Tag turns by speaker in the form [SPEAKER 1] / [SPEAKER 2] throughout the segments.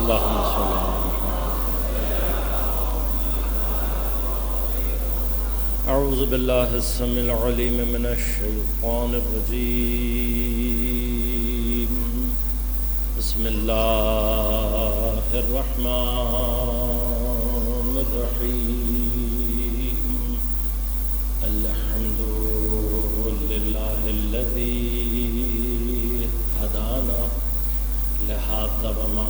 [SPEAKER 1] اللهم صل على أعوذ بالله السميع العليم من الشيطان الرجيم بسم الله الرحمن الرحيم الحمد لله الذي هدانا لهذا وما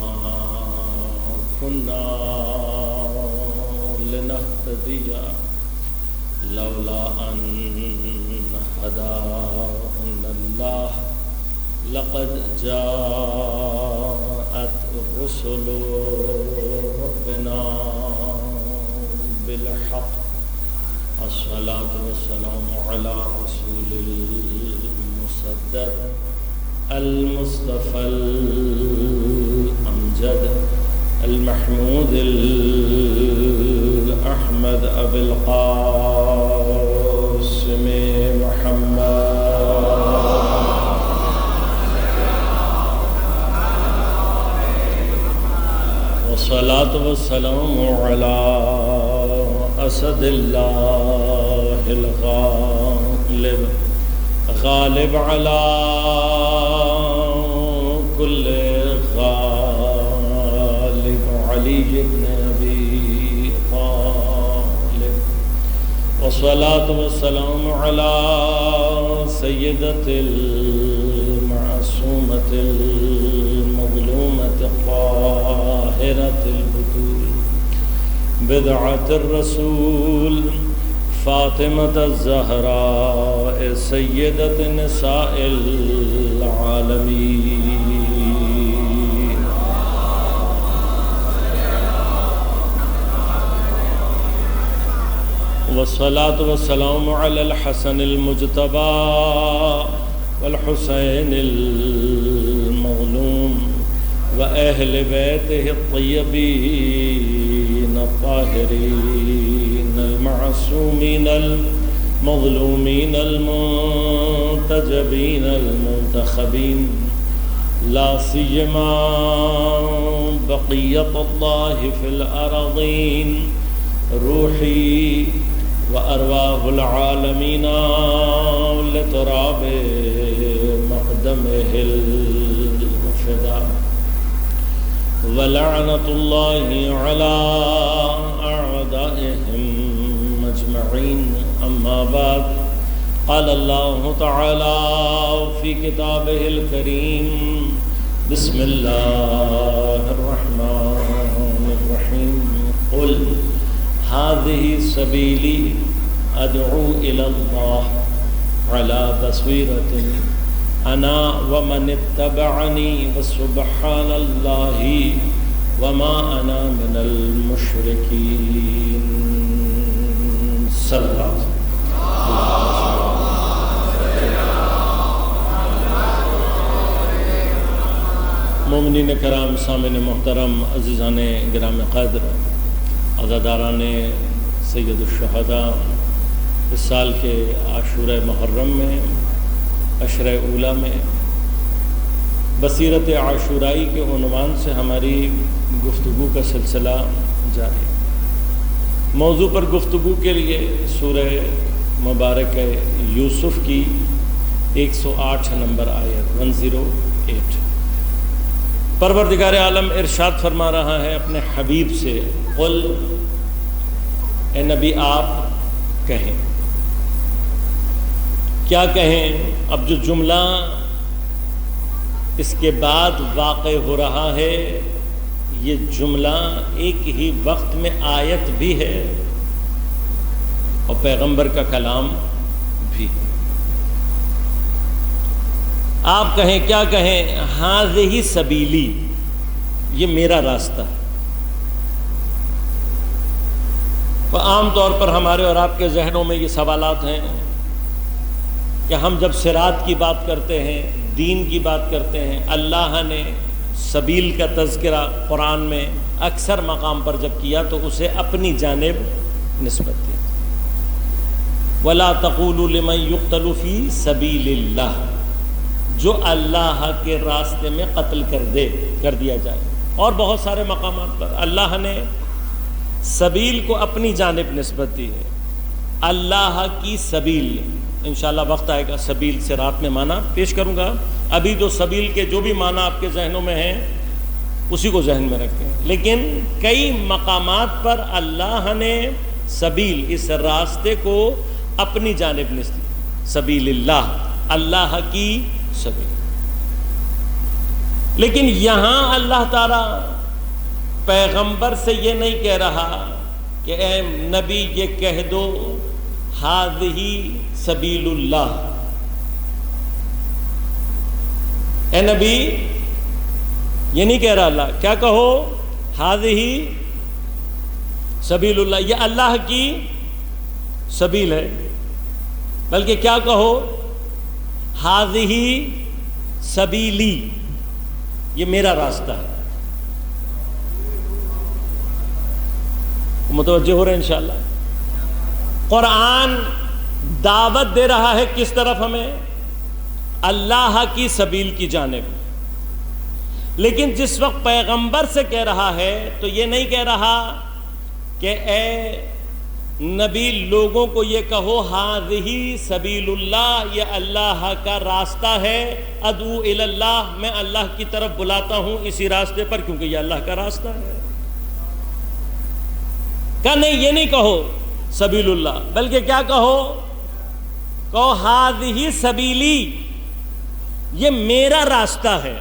[SPEAKER 1] كنا لنهتدي لولا أن هدانا الله لقد جاءت رسل ربنا بالحق الصلاة والسلام على رسول المسدد المصطفى الأمجد المحمود الأحمد أبي القاسم محمد والصلاة والسلام على أسد الله الغالب غالب على كل غالب علي بن أبي طالب والصلاة والسلام على سيدة المعصومة المظلومة الطاهرة البتول بدعة الرسول فاطمة الزهراء سيدة نساء العالمين والصلاة والسلام على الحسن المجتبى والحسين المظلوم وأهل بيته الطيبين الطاهرين المعصومين المظلومين المنتجبين المنتخبين لا سيما بقية الله في الأراضين روحي وأرواح العالمين لتراب مقدمه الفداء ولعنة الله على أعدائهم أجمعين أما بعد قال الله تعالى في كتابه الكريم بسم الله الرحمن الرحيم قل هذه سبيلي أدعو إلى الله على بصيرة أنا ومن اتبعني وسبحان الله وما أنا من المشركين صلى الله عليه وسلم. مومنین کرام، سامعین محترم، عزیزان گرام قدر، عزاداران سید الشہداء، اس سال کے عاشورہ محرم میں عشرہ اولیٰ میں بصیرت عاشورائی کے عنوان سے ہماری گفتگو کا سلسلہ جاری ہے۔ موضوع پر گفتگو کے لیے سورہ مبارک یوسف کی 108 نمبر آیت 108 پروردگار عالم ارشاد فرما رہا ہے اپنے حبیب سے، قل اے نبی آپ کہیں۔ کیا کہیں؟ اب جو جملہ اس کے بعد واقع ہو رہا ہے یہ جملہ ایک ہی وقت میں آیت بھی ہے اور پیغمبر کا کلام بھی۔ آپ کہیں، کیا کہیں؟ ہذہ سبیلی، یہ میرا راستہ ہے۔ تو عام طور پر ہمارے اور آپ کے ذہنوں میں یہ سوالات ہیں کہ ہم جب صراط کی بات کرتے ہیں، دین کی بات کرتے ہیں، اللہ نے سبیل کا تذکرہ قرآن میں اکثر مقام پر جب کیا تو اسے اپنی جانب نسبت دی۔ وَلَا تَقُولُوا لِمَنْ يُقْتَلُ فِي سَبِيلِ اللَّهِ، جو اللہ کے راستے میں قتل کر دیا جائے۔ اور بہت سارے مقامات پر اللہ نے سبیل کو اپنی جانب نسبت دی ہے. اللہ کی سبیل، انشاءاللہ وقت آئے گا سبیل صراط میں معنی پیش کروں گا. ابھی جو سبیل کے جو بھی معنی آپ کے ذہنوں میں ہیں اسی کو ذہن میں رکھیں. لیکن کئی مقامات پر اللہ نے سبیل، اس راستے کو اپنی جانب نسبت، سبیل اللہ، اللہ کی سبیل. لیکن یہاں اللہ تعالیٰ پیغمبر سے یہ نہیں کہہ رہا کہ اے نبی یہ کہہ دو ہذہ سبیل اللہ. اے نبی یہ نہیں کہہ رہا اللہ، کیا کہو ہذہ سبیل اللہ، یہ اللہ کی سبیل ہے. بلکہ کیا کہو ہذہ سبیلی، یہ میرا راستہ ہے. متوجہ ہو رہے ہیں انشاءاللہ. قرآن دعوت دے رہا ہے کس طرف؟ ہمیں اللہ کی سبیل کی جانب. لیکن جس وقت پیغمبر سے کہہ رہا ہے تو یہ نہیں کہہ رہا کہ اے نبی لوگوں کو یہ کہو ہذہ سبیل اللہ، یہ اللہ کا راستہ ہے، ادعو الی اللہ، میں اللہ کی طرف بلاتا ہوں اسی راستے پر کیونکہ یہ اللہ کا راستہ ہے. کہ نہیں، یہ نہیں کہو سبیل اللہ، بلکہ کیا کہو ہذہ سبیلی، یہ میرا راستہ ہے.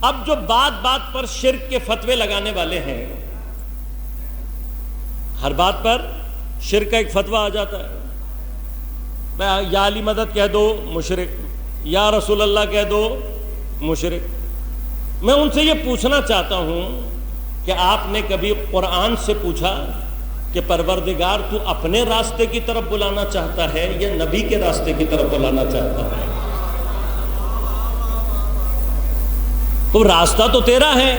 [SPEAKER 1] اب جو بات بات پر شرک کے فتوے لگانے والے ہیں، ہر بات پر شرک کا ایک فتویٰ آ جاتا ہے، یا علی مدد کہہ دو مشرک، یا رسول اللہ کہہ دو مشرک. میں ان سے یہ پوچھنا چاہتا ہوں کہ آپ نے کبھی قرآن سے پوچھا کہ پروردگار تو اپنے راستے کی طرف بلانا چاہتا ہے یا نبی کے راستے کی طرف بلانا چاہتا ہے؟ تو راستہ تو تیرا ہے.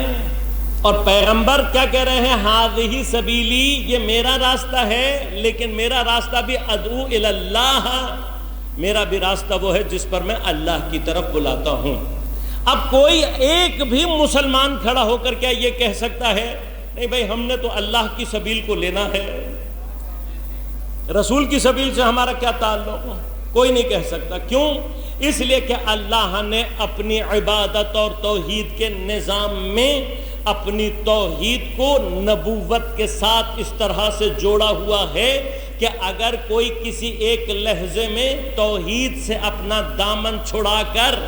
[SPEAKER 1] اور پیغمبر کیا کہہ رہے ہیں؟ ہذہ سبیلی، یہ میرا راستہ ہے، لیکن میرا راستہ بھی ادعو الی اللہ، میرا بھی راستہ وہ ہے جس پر میں اللہ کی طرف بلاتا ہوں. اب کوئی ایک بھی مسلمان کھڑا ہو کر کیا یہ کہہ سکتا ہے نہیں بھائی ہم نے تو اللہ کی سبیل کو لینا ہے، رسول کی سبیل سے ہمارا کیا تعلق؟ کوئی نہیں کہہ سکتا. کیوں؟ اس لیے کہ اللہ نے اپنی عبادت اور توحید کے نظام میں اپنی توحید کو نبوت کے ساتھ اس طرح سے جوڑا ہوا ہے کہ اگر کوئی کسی ایک لحظے میں توحید سے اپنا دامن چھڑا کر،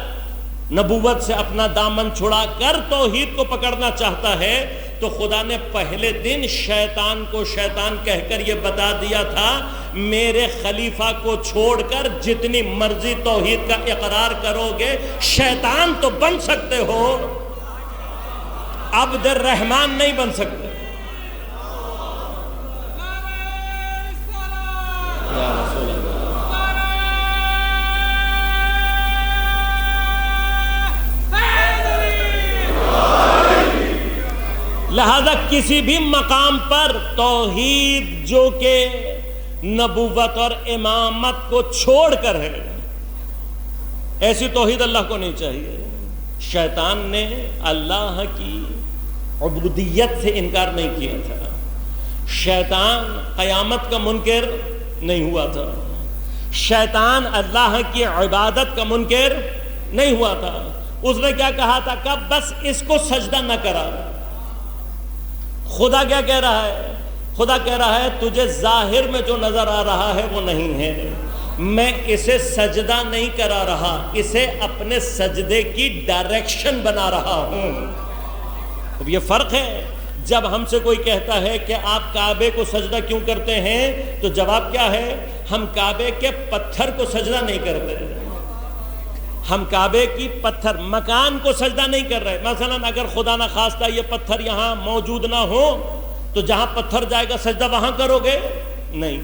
[SPEAKER 1] نبوت سے اپنا دامن چھڑا کر توحید کو پکڑنا چاہتا ہے تو خدا نے پہلے دن شیطان کو شیطان کہہ کر یہ بتا دیا تھا میرے خلیفہ کو چھوڑ کر جتنی مرضی توحید کا اقرار کرو گے شیطان تو بن سکتے ہو، عبد الرحمن نہیں بن سکتے. لہذا کسی بھی مقام پر توحید جو کہ نبوت اور امامت کو چھوڑ کر ہے، ایسی توحید اللہ کو نہیں چاہیے. شیطان نے اللہ کی عبودیت سے انکار نہیں کیا تھا، شیطان قیامت کا منکر نہیں ہوا تھا، شیطان اللہ کی عبادت کا منکر نہیں ہوا تھا. اس نے کیا کہا تھا کہ بس اس کو سجدہ نہ کرا. خدا کیا کہہ رہا ہے؟ خدا کہہ رہا ہے تجھے ظاہر میں جو نظر آ رہا ہے وہ نہیں ہے، میں اسے سجدہ نہیں کرا رہا، اسے اپنے سجدے کی ڈائریکشن بنا رہا ہوں. اب یہ فرق ہے. جب ہم سے کوئی کہتا ہے کہ آپ کعبے کو سجدہ کیوں کرتے ہیں تو جواب کیا ہے؟ ہم کعبے کے پتھر کو سجدہ نہیں کرتے، ہم کعبے کی پتھر مکان کو سجدہ نہیں کر رہے. مثلا اگر خدا نہ خواستہ یہ پتھر یہاں موجود نہ ہو تو جہاں پتھر جائے گا سجدہ وہاں کرو گے؟ نہیں،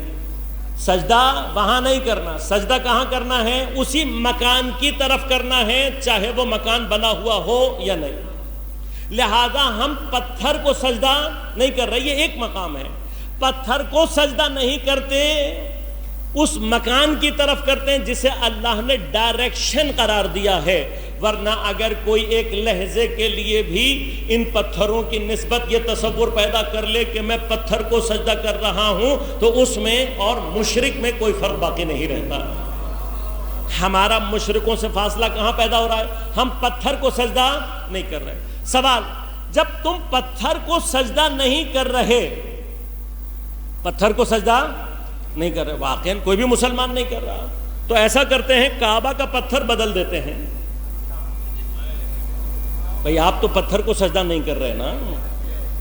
[SPEAKER 1] سجدہ وہاں نہیں کرنا. سجدہ کہاں کرنا ہے؟ اسی مکان کی طرف کرنا ہے، چاہے وہ مکان بنا ہوا ہو یا نہیں. لہذا ہم پتھر کو سجدہ نہیں کر رہے، یہ ایک مقام ہے. پتھر کو سجدہ نہیں کرتے، اس مکان کی طرف کرتے ہیں جسے اللہ نے ڈائریکشن قرار دیا ہے، ورنہ اگر کوئی ایک لہجے کے لیے بھی ان پتھروں کی نسبت یہ تصور پیدا کر لے کہ میں پتھر کو سجدہ کر رہا ہوں، تو اس میں اور مشرک میں کوئی فرق باقی نہیں رہتا۔ ہمارا مشرکوں سے فاصلہ کہاں پیدا ہو رہا ہے؟ ہم پتھر کو سجدہ نہیں کر رہے۔ سوال، جب تم پتھر کو سجدہ نہیں کر رہے، پتھر کو سجدہ نہیں کر رہے، واقعاً کوئی بھی مسلمان نہیں کر رہا، تو ایسا کرتے ہیں کعبہ کا پتھر بدل دیتے ہیں۔ بھئی آپ تو پتھر کو سجدہ نہیں کر رہے نا،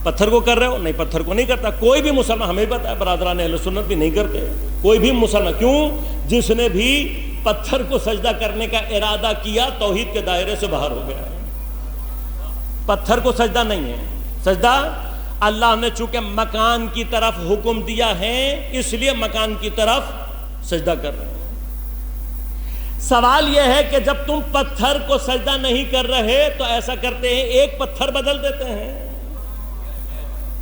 [SPEAKER 1] پتھر کو کر رہے ہو؟ نہیں، پتھر کو نہیں کرتا کوئی بھی مسلمان، ہمیں پتہ ہے برادران اہل سنت بھی نہیں کرتے کوئی بھی مسلمان۔ کیوں؟ جس نے بھی پتھر کو سجدہ کرنے کا ارادہ کیا توحید کے دائرے سے باہر ہو گیا۔ پتھر کو سجدہ نہیں ہے، سجدہ اللہ نے چونکہ مکان کی طرف حکم دیا ہے اس لیے مکان کی طرف سجدہ کر رہے ہیں۔ سوال یہ ہے کہ جب تم پتھر کو سجدہ نہیں کر رہے تو ایسا کرتے ہیں ایک پتھر بدل دیتے ہیں۔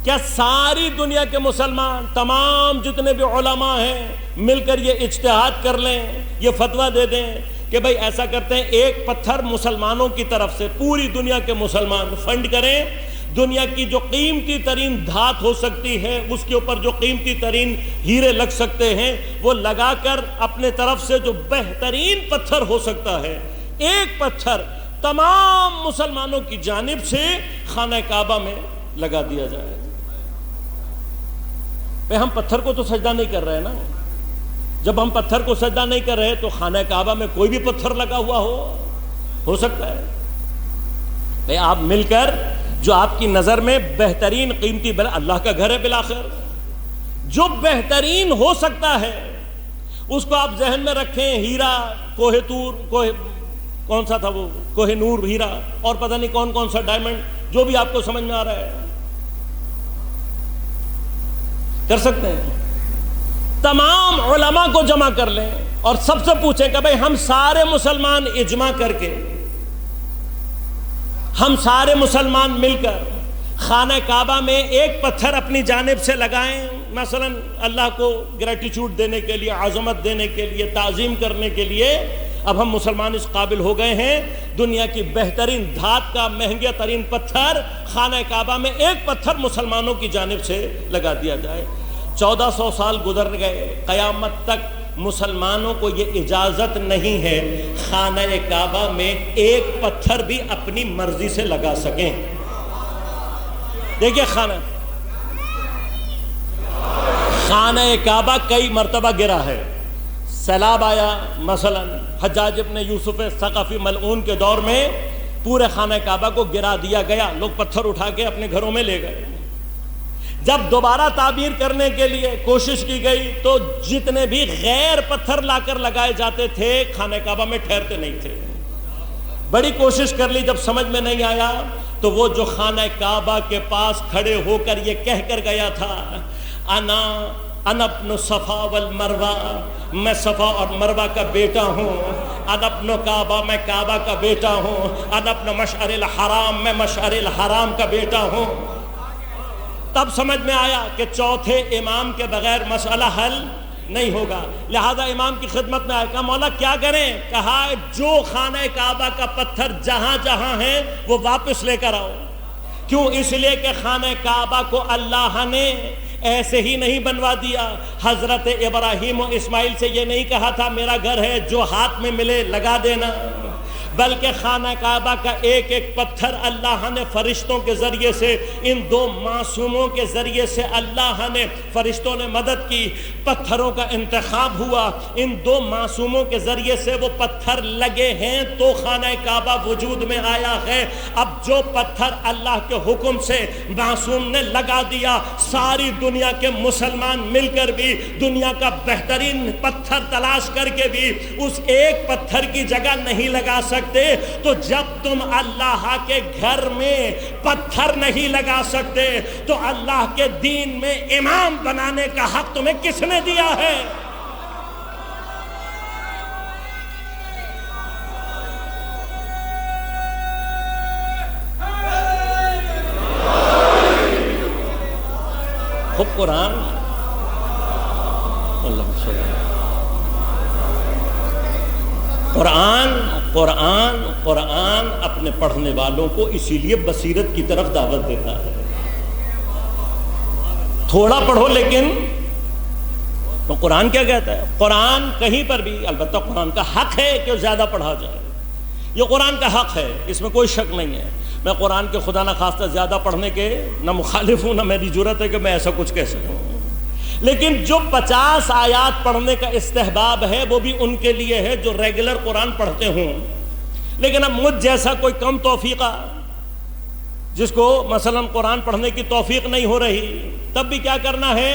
[SPEAKER 1] کیا ساری دنیا کے مسلمان، تمام جتنے بھی علماء ہیں، مل کر یہ اجتہاد کر لیں، یہ فتویٰ دے دیں کہ بھئی ایسا کرتے ہیں ایک پتھر مسلمانوں کی طرف سے پوری دنیا کے مسلمان فنڈ کریں، دنیا کی جو قیمتی ترین دھات ہو سکتی ہے، اس کے اوپر جو قیمتی ترین ہیرے لگ سکتے ہیں، وہ لگا کر اپنے طرف سے جو بہترین پتھر ہو سکتا ہے، ایک پتھر تمام مسلمانوں کی جانب سے خانہ کعبہ میں لگا دیا جائے۔ بھئی ہم پتھر کو تو سجدہ نہیں کر رہے نا، جب ہم پتھر کو سجدہ نہیں کر رہے تو خانہ کعبہ میں کوئی بھی پتھر لگا ہوا ہو سکتا ہے۔ بھئی آپ مل کر جو آپ کی نظر میں بہترین قیمتی، اللہ کا گھر ہے بالآخر، جو بہترین ہو سکتا ہے اس کو آپ ذہن میں رکھیں، ہیرا، کوہ طور، کون سا تھا وہ، کوہ نور ہیرا، اور پتہ نہیں کون کون سا ڈائمنڈ، جو بھی آپ کو سمجھ میں آ رہا ہے کر سکتے ہیں۔ تمام علماء کو جمع کر لیں اور سب سے پوچھیں کہ بھئی ہم سارے مسلمان اجماع کر کے، ہم سارے مسلمان مل کر خانہ کعبہ میں ایک پتھر اپنی جانب سے لگائیں، مثلا اللہ کو گریٹیچیوڈ دینے کے لیے، عظمت دینے کے لیے، تعظیم کرنے کے لیے۔ اب ہم مسلمان اس قابل ہو گئے ہیں، دنیا کی بہترین دھات کا مہنگا ترین پتھر خانہ کعبہ میں ایک پتھر مسلمانوں کی جانب سے لگا دیا جائے۔ 1400 سال گزر گئے، قیامت تک مسلمانوں کو یہ اجازت نہیں ہے خانہ کعبہ میں ایک پتھر بھی اپنی مرضی سے لگا سکیں۔ دیکھیے خانہ کعبہ کئی مرتبہ گرا ہے، سیلاب آیا، مثلا حجاج ابن یوسف ثقفی ملعون کے دور میں پورے خانہ کعبہ کو گرا دیا گیا، لوگ پتھر اٹھا کے اپنے گھروں میں لے گئے۔ جب دوبارہ تعمیر کرنے کے لیے کوشش کی گئی تو جتنے بھی غیر پتھر لا کر لگائے جاتے تھے خانہ کعبہ میں ٹھہرتے نہیں تھے۔ بڑی کوشش کر لی، جب سمجھ میں نہیں آیا تو وہ جو خانہ کعبہ کے پاس کھڑے ہو کر یہ کہہ کر گیا تھا، انا ابن صفا والمروہ، میں صفا اور مروہ کا بیٹا ہوں، انا ابن کعبہ، میں کعبہ کا بیٹا ہوں، انا ابن مشعر الحرام، میں مشعر الحرام کا بیٹا ہوں۔ تب سمجھ میں آیا کہ چوتھے امام کے بغیر مسئلہ حل نہیں ہوگا، لہذا امام کی خدمت میں آیا، کہا مولا کیا کریں؟ کہا جو خانہ کعبہ کا پتھر جہاں جہاں ہے وہ واپس لے کر آؤ۔ کیوں؟ اس لیے کہ خانہ کعبہ کو اللہ نے ایسے ہی نہیں بنوا دیا، حضرت ابراہیم و اسماعیل سے یہ نہیں کہا تھا میرا گھر ہے جو ہاتھ میں ملے لگا دینا، بلکہ خانہ کعبہ کا ایک ایک پتھر اللہ نے فرشتوں کے ذریعے سے، ان دو معصوموں کے ذریعے سے اللہ نے، فرشتوں نے مدد کی، پتھروں کا انتخاب ہوا، ان دو معصوموں کے ذریعے سے وہ پتھر لگے ہیں تو خانہ کعبہ وجود میں آیا ہے۔ اب جو پتھر اللہ کے حکم سے معصوم نے لگا دیا، ساری دنیا کے مسلمان مل کر بھی دنیا کا بہترین پتھر تلاش کر کے بھی اس ایک پتھر کی جگہ نہیں لگا سکتے، تو جب تم اللہ کے گھر میں پتھر نہیں لگا سکتے تو اللہ کے دین میں امام بنانے کا حق تمہیں کس نے دیا ہے؟ خود قرآن، اللہ صلی اللہ قرآن اپنے پڑھنے والوں کو اسی لیے بصیرت کی طرف دعوت دیتا ہے. تھوڑا پڑھو لیکن تو قرآن کیا کہتا ہے؟ قرآن کہیں پر بھی، البتہ قرآن کا حق ہے کہ زیادہ پڑھا جائے، یہ قرآن کا حق ہے، اس میں کوئی شک نہیں ہے. میں قرآن کے خدا نہ خواستہ زیادہ پڑھنے کے نہ مخالف ہوں، نہ میری جرأت ہے کہ میں ایسا کچھ کہہ سکوں. لیکن جو 50 آیات پڑھنے کا استحباب ہے وہ بھی ان کے لیے ہے جو ریگولر قرآن پڑھتے ہوں. لیکن اب مجھ جیسا کوئی کم توفیقہ جس کو مثلا قرآن پڑھنے کی توفیق نہیں ہو رہی، تب بھی کیا کرنا ہے؟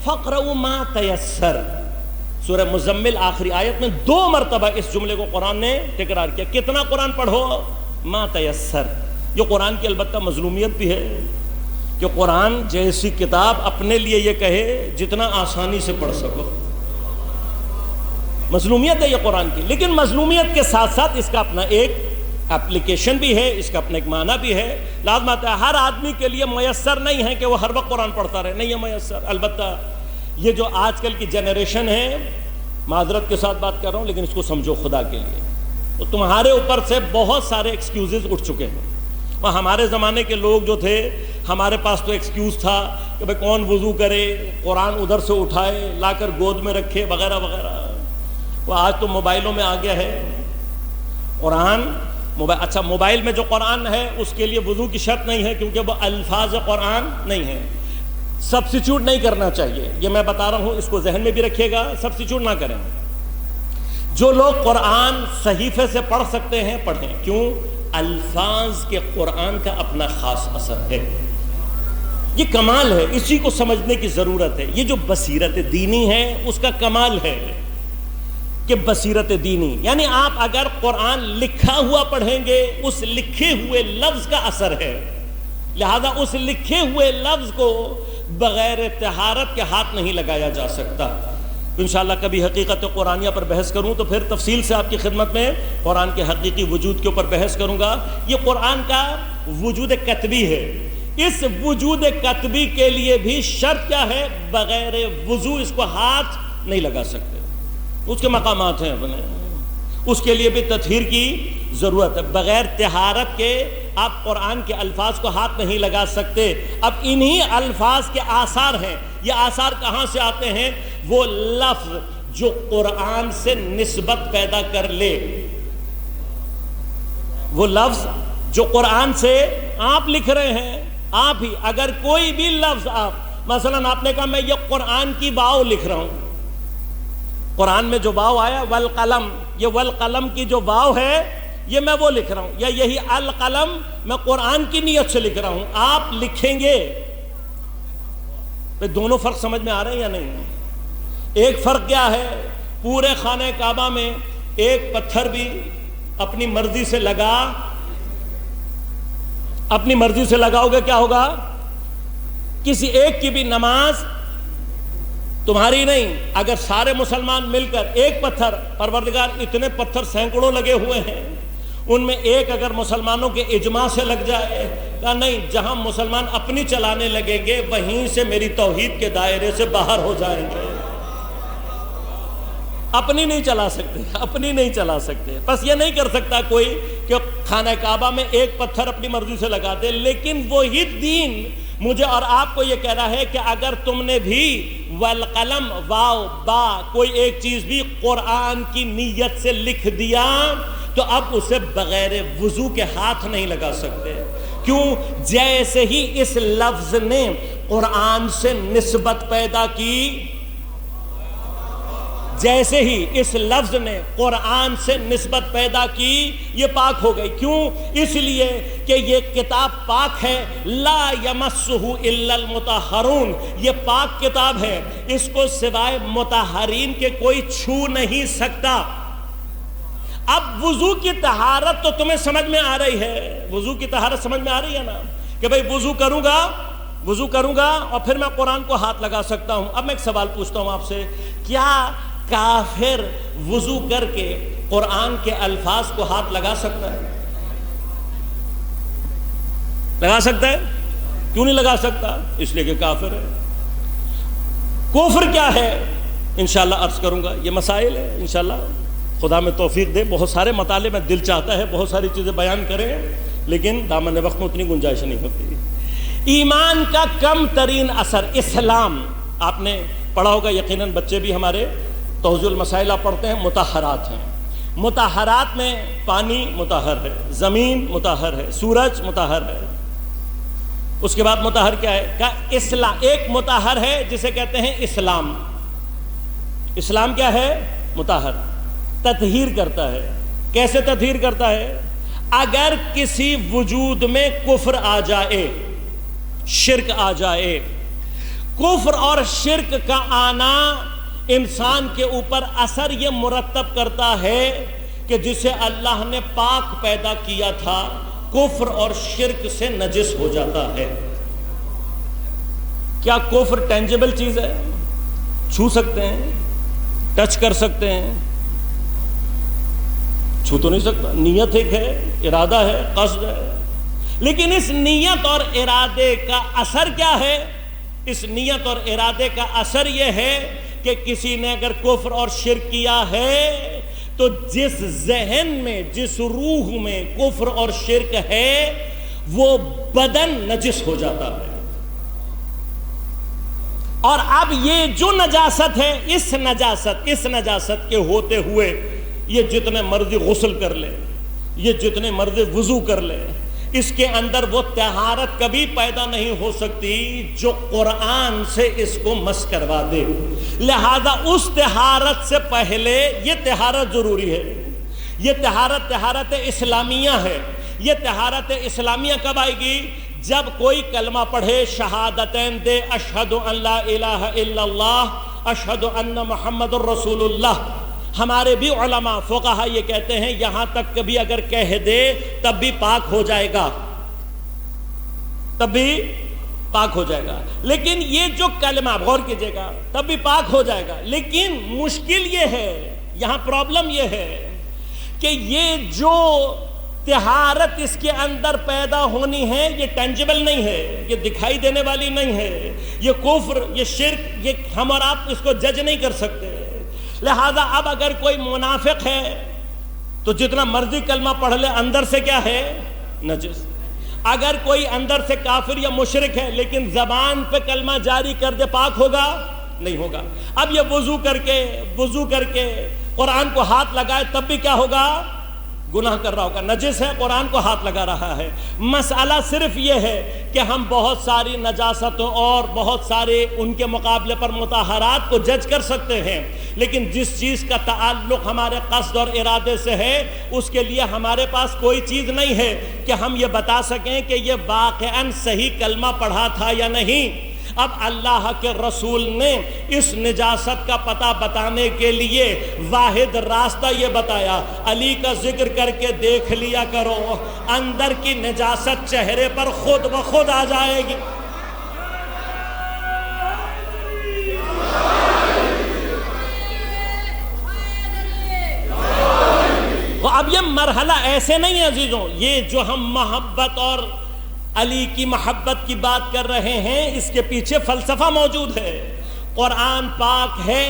[SPEAKER 1] فَقْرَؤُوا مَا تَيَسَّرَ. سورہ مزمل آخری آیت میں 2 مرتبہ اس جملے کو قرآن نے تکرار کیا. کتنا قرآن پڑھو؟ ما تیسر. یہ قرآن کی البتہ مظلومیت بھی ہے کہ قرآن جیسی کتاب اپنے لیے یہ کہے جتنا آسانی سے پڑھ سکو. مظلومیت ہے یہ قرآن کی. لیکن مظلومیت کے ساتھ ساتھ اس کا اپنا ایک اپلیکیشن بھی ہے، اس کا اپنا ایک معنی بھی ہے. لازم آتا ہے ہر آدمی کے لیے میسر نہیں ہے کہ وہ ہر وقت قرآن پڑھتا رہے، نہیں ہے میسر. البتہ یہ جو آج کل کی جنریشن ہے، معذرت کے ساتھ بات کر رہا ہوں لیکن اس کو سمجھو خدا کے لیے، تو تمہارے اوپر سے بہت سارے ایکسکیوزز اٹھ چکے ہیں. اور ہمارے زمانے کے لوگ جو تھے، ہمارے پاس تو ایکسکیوز تھا کہ بھئی کون وضو کرے، قرآن ادھر سے اٹھائے لا کر گود میں رکھے وغیرہ وغیرہ. وہ آج تو موبائلوں میں آ گیا ہے قرآن. اچھا، موبائل میں جو قرآن ہے اس کے لیے وضو کی شرط نہیں ہے کیونکہ وہ الفاظ قرآن نہیں ہے. سبسٹیچیوٹ نہیں کرنا چاہیے، یہ میں بتا رہا ہوں، اس کو ذہن میں بھی رکھیے گا، سبسٹیچیوٹ نہ کریں. جو لوگ قرآن صحیفے سے پڑھ سکتے ہیں پڑھیں. کیوں؟ الفاظ کے قرآن کا اپنا خاص اثر ہے. یہ کمال ہے، اسی کو سمجھنے کی ضرورت ہے. یہ جو بصیرت دینی ہے اس کا کمال ہے کہ بصیرت دینی یعنی آپ اگر قرآن لکھا ہوا پڑھیں گے اس لکھے ہوئے لفظ کا اثر ہے، لہذا اس لکھے ہوئے لفظ کو بغیر طہارت کے ہاتھ نہیں لگایا جا سکتا. انشاءاللہ کبھی حقیقت قرآنیہ پر بحث کروں تو پھر تفصیل سے آپ کی خدمت میں قرآن کے حقیقی وجود کے اوپر بحث کروں گا. یہ قرآن کا وجود کتبی ہے. اس وجود کتبی کے لیے بھی شرط کیا ہے؟ بغیر وضو اس کو ہاتھ نہیں لگا سکتے. اس کے مقامات ہیں اپنے، اس کے لیے بھی تطہیر کی ضرورت ہے. بغیر طہارت کے آپ قرآن کے الفاظ کو ہاتھ نہیں لگا سکتے. اب انہی الفاظ کے آثار ہیں. یہ آثار کہاں سے آتے ہیں؟ وہ لفظ جو قرآن سے نسبت پیدا کر لے، وہ لفظ جو قرآن سے آپ لکھ رہے ہیں، آپ ہی اگر کوئی بھی لفظ آپ مثلا آپ نے کہا میں یہ قرآن کی واو لکھ رہا ہوں، قرآن میں جو واو آیا والقلم، یہ والقلم کی جو واو ہے یہ میں وہ لکھ رہا ہوں، یا یہی القلم میں قرآن کی نیت سے لکھ رہا ہوں. آپ لکھیں گے دونوں فرق سمجھ میں آ رہے ہیں یا نہیں؟ ایک فرق کیا ہے؟ پورے خانہ کعبہ میں ایک پتھر بھی اپنی مرضی سے اپنی مرضی سے لگاؤ گے کیا ہوگا؟ کسی ایک کی بھی نماز تمہاری نہیں. اگر سارے مسلمان مل کر ایک پتھر، پروردگار اتنے پتھر سینکڑوں لگے ہوئے ہیں، ان میں ایک اگر مسلمانوں کے اجماع سے لگ جائے، کہا نہیں، جہاں مسلمان اپنی چلانے لگیں گے وہیں سے میری توحید کے دائرے سے باہر ہو جائیں گے. اپنی نہیں چلا سکتے. بس یہ نہیں کر سکتا کوئی کہ خانہ کعبہ میں ایک پتھر اپنی مرضی سے لگا دے. لیکن وہی دین مجھے اور آپ کو یہ کہہ رہا ہے کہ اگر تم نے بھی والقلم واو با کوئی ایک چیز بھی قرآن کی نیت سے لکھ دیا تو اب اسے بغیر وضو کے ہاتھ نہیں لگا سکتے. کیوں؟ جیسے ہی اس لفظ نے قرآن سے نسبت پیدا کی، جیسے ہی اس لفظ نے قرآن سے نسبت پیدا کی، یہ پاک ہو گئی. کیوں؟ اس لیے کہ یہ کتاب پاک ہے. لا یمسہ الا المطہرون، یہ پاک کتاب ہے، اس کو سوائے مطہرین کے کوئی چھو نہیں سکتا. اب وضو کی طہارت تو تمہیں سمجھ میں آ رہی ہے، وضو کی طہارت سمجھ میں آ رہی ہے نا، کہ بھئی وضو کروں گا اور پھر میں قرآن کو ہاتھ لگا سکتا ہوں. اب میں ایک سوال پوچھتا ہوں آپ سے، کیا کافر وضو کر کے قرآن کے الفاظ کو ہاتھ لگا سکتا ہے؟ لگا سکتا ہے؟ کیوں نہیں لگا سکتا؟ اس لیے کہ کافر ہے. کفر کیا ہے؟ انشاءاللہ عرض کروں گا. یہ مسائل ہے انشاءاللہ خدا میں توفیق دے. بہت سارے مطالب میں دل چاہتا ہے بہت ساری چیزیں بیان کریں لیکن دامن وقت میں اتنی گنجائش نہیں ہوتی. ایمان کا کم ترین اثر اسلام. آپ نے پڑھا ہوگا یقیناً، بچے بھی ہمارے توضیح المسائل پڑھتے ہیں. مطہرات ہیں. مطہرات میں پانی مطہر ہے، زمین مطہر ہے، سورج مطہر ہے. اس کے بعد مطہر کیا ہے؟ کہ اسلام ایک مطہر ہے جسے کہتے ہیں اسلام. اسلام کیا ہے؟ مطہر، تطہیر کرتا ہے. کیسے تطہیر کرتا ہے؟ اگر کسی وجود میں کفر آ جائے، شرک آ جائے، کفر اور شرک کا آنا انسان کے اوپر اثر یہ مرتب کرتا ہے کہ جسے اللہ نے پاک پیدا کیا تھا کفر اور شرک سے نجس ہو جاتا ہے. کیا کفر ٹینجیبل چیز ہے؟ چھو سکتے ہیں، ٹچ کر سکتے ہیں؟ چھو تو نہیں سکتا. نیت ایک ہے، ارادہ ہے، قصد ہے. لیکن اس نیت اور ارادے کا اثر کیا ہے؟ اس نیت اور ارادے کا اثر یہ ہے کہ کسی نے اگر کفر اور شرک کیا ہے تو جس ذہن میں، جس روح میں کفر اور شرک ہے وہ بدن نجس ہو جاتا ہے. اور اب یہ جو نجاست ہے، اس نجاست کے ہوتے ہوئے یہ جتنے مرضی غسل کر لے، یہ جتنے مرضی وضو کر لے، اس کے اندر وہ طہارت کبھی پیدا نہیں ہو سکتی جو قرآن سے اس کو مس کروا دے. لہذا اس طہارت سے پہلے یہ طہارت ضروری ہے. یہ طہارت اسلامیہ ہے. یہ طہارت اسلامیہ کب آئے گی؟ جب کوئی کلمہ پڑھے، شہادتین دے، اشہد ان لا الہ الا اللہ، اشہد ان محمد الرسول اللہ. ہمارے بھی علماء فقہا یہ کہتے ہیں یہاں تک کبھی اگر کہہ دے تب بھی پاک ہو جائے گا، تب بھی پاک ہو جائے گا. لیکن یہ جو کلمہ، غور کیجئے گا، تب بھی پاک ہو جائے گا. لیکن مشکل یہ ہے، یہاں پرابلم یہ ہے کہ یہ جو طہارت اس کے اندر پیدا ہونی ہے یہ ٹینجیبل نہیں ہے، یہ دکھائی دینے والی نہیں ہے. یہ کفر، یہ شرک، یہ ہم اور آپ اس کو جج نہیں کر سکتے. لہذا اب اگر کوئی منافق ہے تو جتنا مرضی کلمہ پڑھ لے، اندر سے کیا ہے؟ نجس. اگر کوئی اندر سے کافر یا مشرک ہے لیکن زبان پہ کلمہ جاری کر دے، پاک ہوگا؟ نہیں ہوگا. اب یہ وضو کر کے قرآن کو ہاتھ لگائے تب بھی کیا ہوگا؟ گناہ کر رہا ہوگا. نجس ہے، قرآن کو ہاتھ لگا رہا ہے. مسئلہ صرف یہ ہے کہ ہم بہت ساری نجاستوں اور بہت سارے ان کے مقابلے پر مطہرات کو جج کر سکتے ہیں، لیکن جس چیز کا تعلق ہمارے قصد اور ارادے سے ہے اس کے لیے ہمارے پاس کوئی چیز نہیں ہے کہ ہم یہ بتا سکیں کہ یہ واقعاً صحیح کلمہ پڑھا تھا یا نہیں. اب اللہ کے رسول نے اس نجاست کا پتہ بتانے کے لیے واحد راستہ یہ بتایا، علی کا ذکر کر کے دیکھ لیا کرو، اندر کی نجاست چہرے پر خود بخود آ جائے گی. اب یہ مرحلہ ایسے نہیں ہے عزیزوں، یہ جو ہم محبت اور علی کی محبت کی بات کر رہے ہیں اس کے پیچھے فلسفہ موجود ہے. قرآن پاک ہے،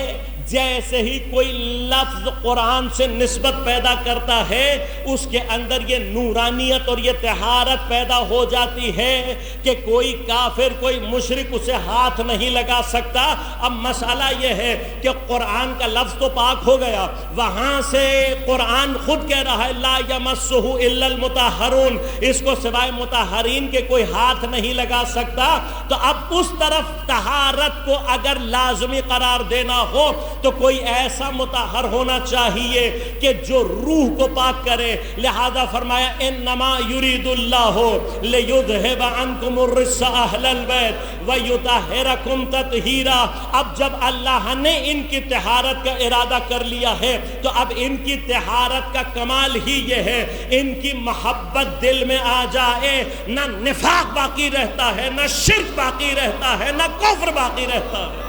[SPEAKER 1] جیسے ہی کوئی لفظ قرآن سے نسبت پیدا کرتا ہے اس کے اندر یہ نورانیت اور یہ طہارت پیدا ہو جاتی ہے کہ کوئی کافر، کوئی مشرک اسے ہاتھ نہیں لگا سکتا. اب مسئلہ یہ ہے کہ قرآن کا لفظ تو پاک ہو گیا، وہاں سے قرآن خود کہہ رہا ہے لا یمسہ الا المطہرون، اس کو سوائے مطہرین کے کوئی ہاتھ نہیں لگا سکتا. تو اب اس طرف طہارت کو اگر لازمی قرار دینا ہو تو کوئی ایسا مطہر ہونا چاہیے کہ جو روح کو پاک کرے. لہذا فرمایا انما یرید اللہ لیذھب عنکم الرجس اہل البیت ویطہرکم تطہیرا. اب جب اللہ نے ان کی طہارت کا ارادہ کر لیا ہے تو اب ان کی طہارت کا کمال ہی یہ ہے ان کی محبت دل میں آ جائے، نہ نفاق باقی رہتا ہے، نہ شرک باقی رہتا ہے، نہ کفر باقی رہتا ہے.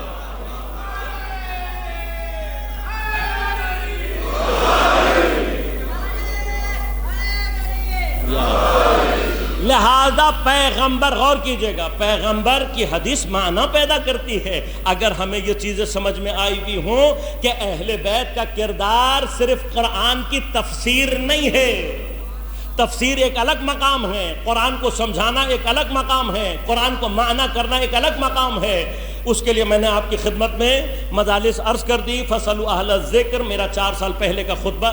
[SPEAKER 1] لہذا پیغمبر، غور کیجئے گا، پیغمبر کی حدیث معنی پیدا کرتی ہے۔ اگر ہمیں یہ چیزیں سمجھ میں آئی بھی ہوں کہ اہل بیت کا کردار صرف قرآن کی تفسیر نہیں ہے، تفسیر ایک الگ مقام ہے، قرآن کو سمجھانا ایک الگ مقام ہے، قرآن کو معنی کرنا ایک الگ مقام ہے۔ اس کے لیے میں نے آپ کی خدمت میں مجالس عرض کر دی، فَاسْأَلُوا أَهْلَ الذِّكْرِ، میرا 4 سال پہلے کا خطبہ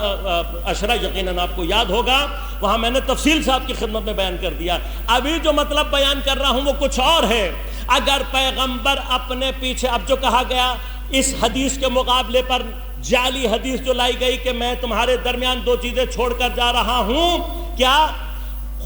[SPEAKER 1] عشرہ یقیناً آپ کو یاد ہوگا، وہاں میں نے تفصیل سے آپ کی خدمت میں بیان کر دیا۔ ابھی جو مطلب بیان کر رہا ہوں وہ کچھ اور ہے۔ اگر پیغمبر اپنے پیچھے، اب جو کہا گیا اس حدیث کے مقابلے پر جعلی حدیث جو لائی گئی کہ میں تمہارے درمیان 2 چیزیں چھوڑ کر جا رہا ہوں، کیا؟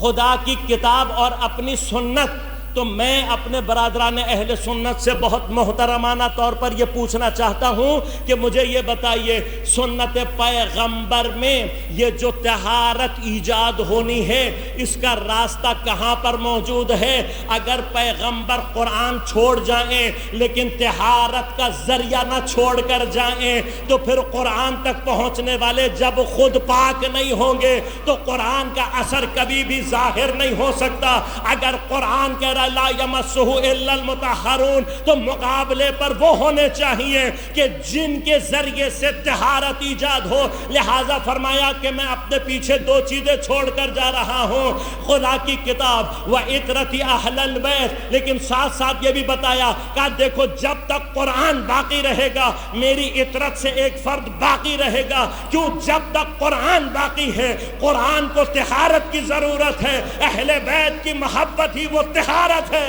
[SPEAKER 1] خدا کی کتاب اور اپنی سنت۔ تو میں اپنے برادران اہل سنت سے بہت محترمانہ طور پر یہ پوچھنا چاہتا ہوں کہ مجھے یہ بتائیے، سنت پیغمبر میں یہ جو طہارت ایجاد ہونی ہے، اس کا راستہ کہاں پر موجود ہے؟ اگر پیغمبر قرآن چھوڑ جائیں لیکن طہارت کا ذریعہ نہ چھوڑ کر جائیں، تو پھر قرآن تک پہنچنے والے جب خود پاک نہیں ہوں گے تو قرآن کا اثر کبھی بھی ظاہر نہیں ہو سکتا۔ اگر قرآن کہہ رہا لا یمسہ الا المطہرون، تو مقابلے پر وہ ہونے چاہیے کہ جن کے ذریعے سے طہارت ایجاد ہو۔ لہذا فرمایا کہ میں اپنے پیچھے 2 چیزیں چھوڑ کر جا رہا ہوں، خدا کی کتاب و عطرتی اہل البیت، لیکن ساتھ ساتھ یہ بھی بتایا کہ دیکھو جب تک قرآن باقی رہے گا میری عطرت سے ایک فرد باقی رہے گا۔ کیوں؟ جب تک قرآن باقی ہے، قرآن کو طہارت کی ضرورت ہے، اہل بیت کی محبت ہی وہ طہارت ہے۔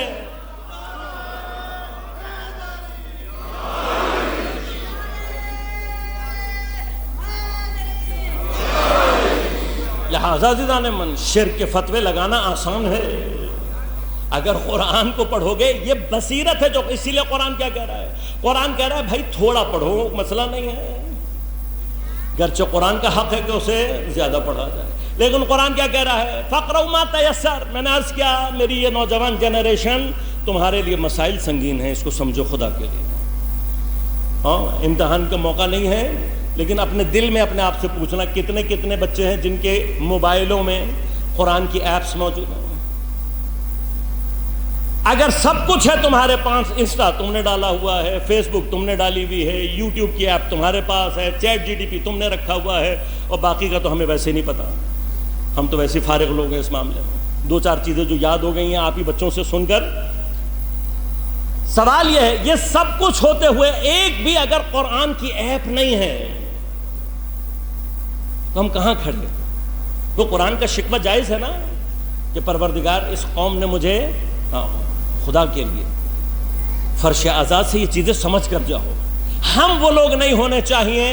[SPEAKER 1] لہذا عزیزان من، شرک کے فتوے لگانا آسان ہے۔ اگر قرآن کو پڑھو گے، یہ بصیرت ہے جو، اسی لیے قرآن کیا کہہ رہا ہے؟ قرآن کہہ رہا ہے بھائی تھوڑا پڑھو، مسئلہ نہیں ہے، گرچہ قرآن کا حق ہے کہ اسے زیادہ پڑھا جائے، لیکن قرآن کیا کہہ رہا ہے؟ فَاقْرَؤْا مَا تَيَسَّرَ۔ میں نے عرض کیا میری یہ نوجوان جنریشن، تمہارے لیے مسائل سنگین ہیں، اس کو سمجھو خدا کے لیے۔ ہاں، امتحان کا موقع نہیں ہے، لیکن اپنے دل میں اپنے آپ سے پوچھنا کتنے کتنے بچے ہیں جن کے موبائلوں میں قرآن کی ایپس موجود ہیں۔ اگر سب کچھ ہے تمہارے پاس، انسٹا تم نے ڈالا ہوا ہے، فیس بک تم نے ڈالی ہوئی ہے، یوٹیوب کی ایپ تمہارے پاس ہے، چیٹ جی ٹی پی تم نے رکھا ہوا ہے، اور باقی کا تو ہمیں ویسے نہیں پتا، ہم تو ویسے فارغ لوگ ہیں اس معاملے میں۔ 2-4 چیزیں جو یاد ہو گئی ہیں آپ ہی بچوں سے سن کر۔ سوال یہ ہے، یہ سب کچھ ہوتے ہوئے ایک بھی اگر قرآن کی ایپ نہیں ہے تو ہم کہاں کھڑے؟ تو قرآن کا شکوہ جائز ہے نا کہ پروردگار اس قوم نے مجھے خدا کے لیے فرش آزاد سے یہ چیزیں سمجھ کر جاؤ۔ ہم وہ لوگ نہیں ہونے چاہیے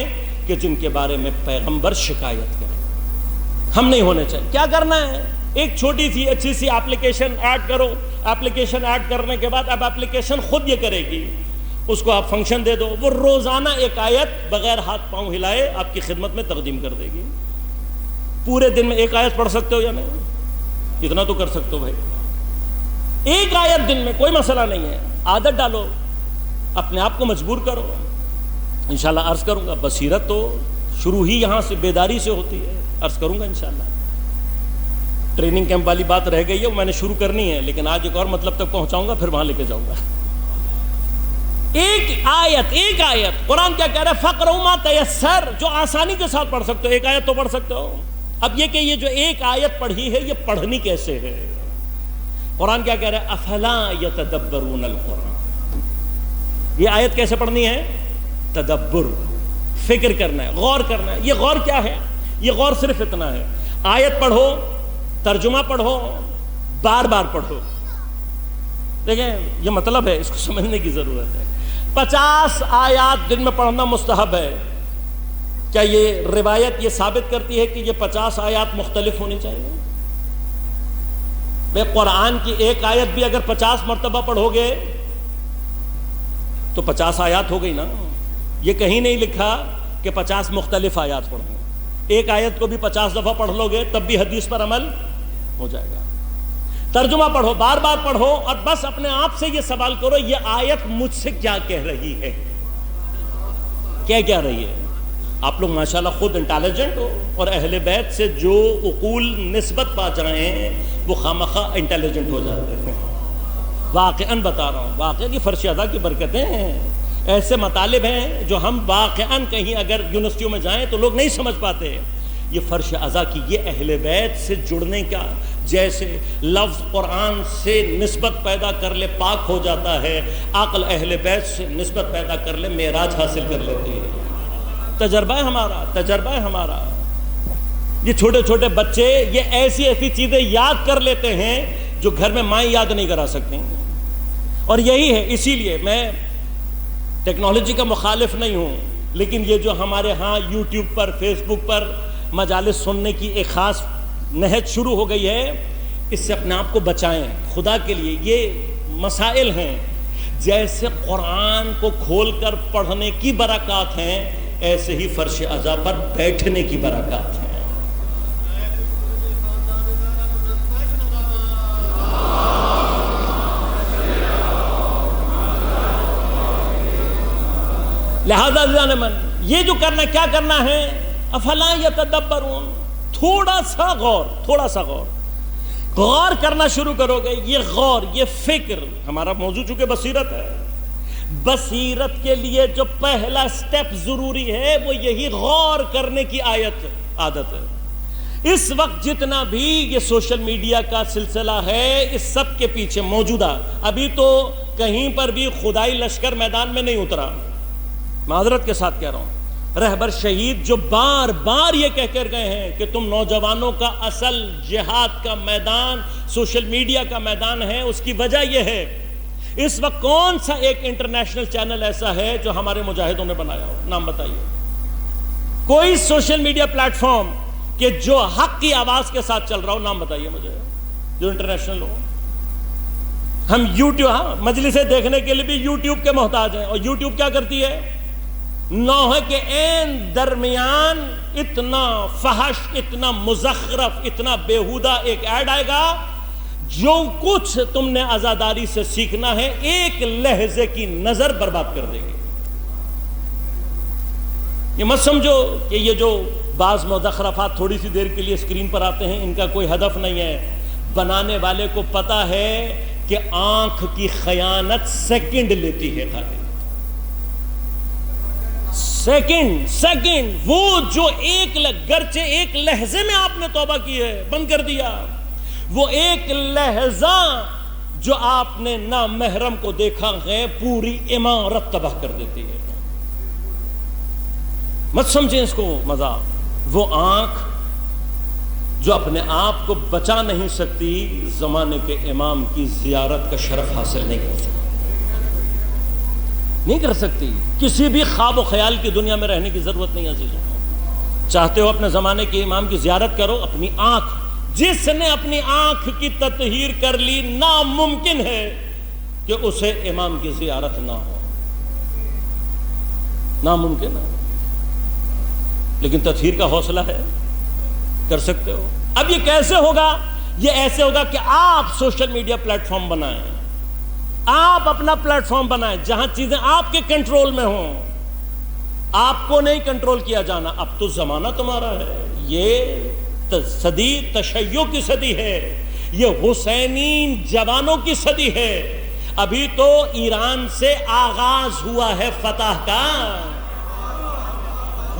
[SPEAKER 1] کہ جن کے بارے میں پیغمبر شکایت کرے، ہم نہیں ہونے چاہیے۔ کیا کرنا ہے؟ ایک چھوٹی سی اچھی سی ایپلیکیشن ایڈ کرو، ایپلیکیشن ایڈ کرنے کے بعد اب ایپلیکیشن خود یہ کرے گی، اس کو آپ فنکشن دے دو، وہ روزانہ ایک آیت بغیر ہاتھ پاؤں ہلائے آپ کی خدمت میں تقدیم کر دے گی۔ پورے دن میں ایک آیت پڑھ سکتے ہو یا نہیں؟ اتنا تو کر سکتے ہو بھائی، ایک آیت دن میں، کوئی مسئلہ نہیں ہے۔ عادت ڈالو، اپنے آپ کو مجبور کرو۔ انشاءاللہ عرض کروں گا، بصیرت تو شروع ہی یہاں سے بیداری سے ہوتی ہے، عرض کروں گا انشاءاللہ۔ ٹریننگ کیمپ والی بات رہ گئی ہے، وہ میں نے شروع کرنی ہے، لیکن آج ایک اور مطلب تک پہنچاؤں گا، پھر وہاں لے کے جاؤں گا۔ ایک آیت قرآن کیا کہہ رہا ہے؟ فَاقْرَؤْا مَا تَيَسَّرَ، جو آسانی کے ساتھ پڑھ سکتے ہو، ایک آیت تو پڑھ سکتے ہو۔ اب یہ کہ یہ جو ایک آیت پڑھی ہے، یہ پڑھنی کیسے ہے؟ قرآن کیا کہہ رہا ہے؟ افلا یتدبرون القرآن، یہ آیت کیسے پڑھنی ہے؟ تدبر، فکر کرنا ہے، غور کرنا ہے۔ یہ غور کیا ہے؟ یہ غور صرف اتنا ہے، آیت پڑھو، ترجمہ پڑھو، بار بار پڑھو۔ دیکھیں یہ مطلب ہے، اس کو سمجھنے کی ضرورت ہے۔ 50 آیات دن میں پڑھنا مستحب ہے۔ کیا یہ روایت یہ ثابت کرتی ہے کہ یہ 50 آیات مختلف ہونی چاہیے؟ بے قرآن کی ایک آیت بھی اگر 50 مرتبہ پڑھو گے تو 50 آیات ہو گئی نا۔ یہ کہیں نہیں لکھا کہ 50 مختلف آیات پڑھیں، ایک آیت کو بھی 50 دفعہ پڑھ لو گے تب بھی حدیث پر عمل ہو جائے گا۔ ترجمہ پڑھو، بار بار پڑھو، اور بس اپنے آپ سے یہ سوال کرو، یہ آیت مجھ سے کیا کہہ رہی ہے؟ کیا کہہ رہی ہے؟ آپ لوگ ماشاءاللہ خود انٹیلیجنٹ ہو، اور اہل بیت سے جو عقول نسبت پا جائیں وہ خامخواہ انٹیلیجنٹ ہو جاتے ہیں. واقعاً بتا رہا ہوں، واقعہ کی فرش ادا کی برکتیں ہیں. ایسے مطالب ہیں جو ہم واقعاً کہیں اگر یونیورسٹیوں میں جائیں تو لوگ نہیں سمجھ پاتے. یہ فرش ازا کی، یہ اہل بیت سے جڑنے کا جیسے لفظ قرآن سے نسبت پیدا کر لے پاک ہو جاتا ہے، عقل اہل بیت سے نسبت پیدا کر لے معراج حاصل کر لیتی ہے. تجربہ ہے ہمارا. یہ چھوٹے چھوٹے بچے یہ ایسی چیزیں یاد کر لیتے ہیں جو گھر میں مائیں یاد نہیں کرا سکتی. اور یہی ہے، اسی لیے میں ٹیکنالوجی کا مخالف نہیں ہوں، لیکن یہ جو ہمارے ہاں یوٹیوب پر، فیس بک پر مجالس سننے کی ایک خاص نہج شروع ہو گئی ہے، اس سے اپنے آپ کو بچائیں خدا کے لیے. یہ مسائل ہیں، جیسے قرآن کو کھول کر پڑھنے کی برکات ہیں، ایسے ہی فرش ازا پر بیٹھنے کی برکات ہیں. لہذا جانمن یہ جو کرنا، کیا کرنا ہے، افلا یتدبرون، تھوڑا سا غور کرنا شروع کرو گے. یہ غور، یہ فکر، ہمارا موضوع چونکہ بصیرت ہے، بصیرت کے لیے جو پہلا سٹیپ ضروری ہے وہ یہی غور کرنے کی عادت ہے. اس وقت جتنا بھی یہ سوشل میڈیا کا سلسلہ ہے، اس سب کے پیچھے موجودہ ابھی تو کہیں پر بھی خدائی لشکر میدان میں نہیں اترا، معذرت کے ساتھ کہہ رہا ہوں. رہبر شہید جو بار بار یہ کہہ کر گئے ہیں کہ تم نوجوانوں کا اصل جہاد کا میدان سوشل میڈیا کا میدان ہے، اس کی وجہ یہ ہے اس وقت کون سا ایک انٹرنیشنل چینل ایسا ہے جو ہمارے مجاہدوں نے بنایا ہو؟ نام بتائیے. کوئی سوشل میڈیا پلیٹ فارم کہ جو حق کی آواز کے ساتھ چل رہا ہو، نام بتائیے مجھے جو انٹرنیشنل ہو. ہم یوٹیوب مجلسیں دیکھنے کے لیے بھی یوٹیوب کے محتاج ہیں، اور یوٹیوب کیا کرتی ہے؟ نوح کے عین درمیان اتنا فحش، اتنا مزخرف، اتنا بیہودہ ایک ایڈ آئے گا، جو کچھ تم نے عزاداری سے سیکھنا ہے ایک لہجے کی نظر برباد کر دے گی. یہ مت سمجھو کہ یہ جو بعض مزخرفات تھوڑی سی دیر کے لیے اسکرین پر آتے ہیں ان کا کوئی ہدف نہیں ہے. بنانے والے کو پتا ہے کہ آنکھ کی خیانت سیکنڈ لیتی ہے، خالی سیکنڈ. وہ جو گرچہ ایک لہجے میں آپ نے توبہ کی ہے، بند کر دیا، وہ ایک لہجہ جو آپ نے نامحرم کو دیکھا ہے پوری عمارت تباہ کر دیتی ہے. مت سمجھیں اس کو مذاق. وہ آنکھ جو اپنے آپ کو بچا نہیں سکتی، زمانے کے امام کی زیارت کا شرف حاصل نہیں کر سکتی. کسی بھی خواب و خیال کی دنیا میں رہنے کی ضرورت نہیں عزیزوں. چاہتے ہو اپنے زمانے کے امام کی زیارت کرو، اپنی آنکھ، جس نے اپنی آنکھ کی تطہیر کر لی، ناممکن ہے کہ اسے امام کی زیارت نہ ہو، ناممکن ہے. لیکن تطہیر کا حوصلہ ہے، کر سکتے ہو. اب یہ کیسے ہوگا؟ یہ ایسے ہوگا کہ آپ سوشل میڈیا پلیٹ فارم بنائیں، آپ اپنا پلیٹ فارم بنائیں جہاں چیزیں آپ کے کنٹرول میں ہوں، آپ کو نہیں کنٹرول کیا جانا. اب تو زمانہ تمہارا ہے، یہ صدی تشیع کی صدی ہے، یہ حسینین جوانوں کی صدی ہے. ابھی تو ایران سے آغاز ہوا ہے فتح کا،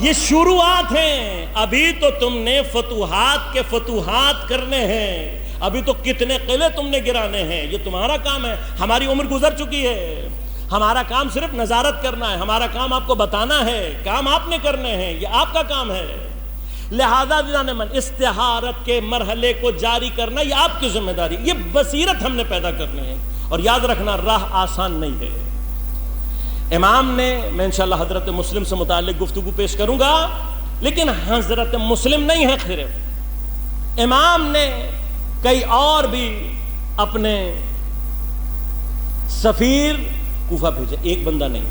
[SPEAKER 1] یہ شروعات ہیں. ابھی تو تم نے فتوحات کے فتوحات کرنے ہیں، ابھی تو کتنے قلعے تم نے گرانے ہیں. یہ تمہارا کام ہے. ہماری عمر گزر چکی ہے، ہمارا کام صرف نظارت کرنا ہے، ہمارا کام آپ کو بتانا ہے، کام آپ نے کرنے ہیں، یہ آپ کا کام ہے. لہذا استہارت کے مرحلے کو جاری کرنا یہ آپ کی ذمہ داری. یہ بصیرت ہم نے پیدا کرنی ہے. اور یاد رکھنا، راہ آسان نہیں ہے. امام نے، میں انشاءاللہ حضرت مسلم سے متعلق گفتگو پیش کروں گا، لیکن حضرت مسلم نہیں ہے صرف. امام نے کئی اور بھی اپنے سفیر کوفہ بھیجے، ایک بندہ نہیں،